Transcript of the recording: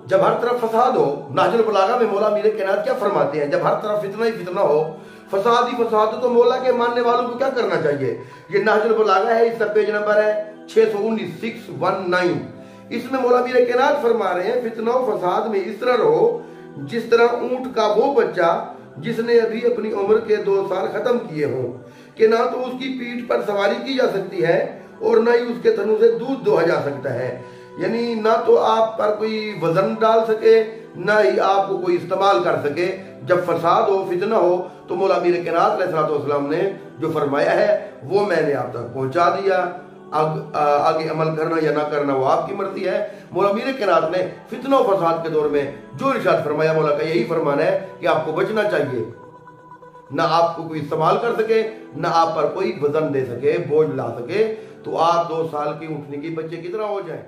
जब हर तरफ फसाद हो, नाजुल बलागा में मौला मीर कायनात क्या फरमाते हैं, जब हर तरफ फितना ही फितना हो, फसाद ही फसाद, तो मौला के मानने वालों को क्या करना चाहिए। ये नाजुल बलागा है, इसका पेज नंबर है 619 619। इसमें मौला मीर कायनात फरमा रहे हैं, फितना फसाद में इस तरह रहो जिस तरह ऊंट का वो बच्चा जिसने अभी अपनी उम्र के 2 साल खत्म किए हों, कि ना तो उसकी पीठ पर सवारी की जा सकती है और ना ही उसके थनों से दूध दोहा जा सकता है। यानी ना तो आप पर कोई वजन डाल सके, ना ही आपको कोई इस्तेमाल कर सके। जब फसाद हो, फितना हो, तो मौला मीर कायनात अलैहिस्सलाम ने जो फरमाया है वो मैंने आप तक पहुंचा दिया। आगे अमल करना या ना करना वो आपकी मर्जी है। मौला मीर कायनात ने फितना और फसाद के दौर में जो इरशाद फरमाया, मौला का यही फरमाना है कि आपको बचना चाहिए। ना आपको कोई इस्तेमाल कर सके, ना आप पर कोई वजन दे सके, बोझ ला सके, तो आप 2 साल की उठने की बच्चे की तरह हो जाए।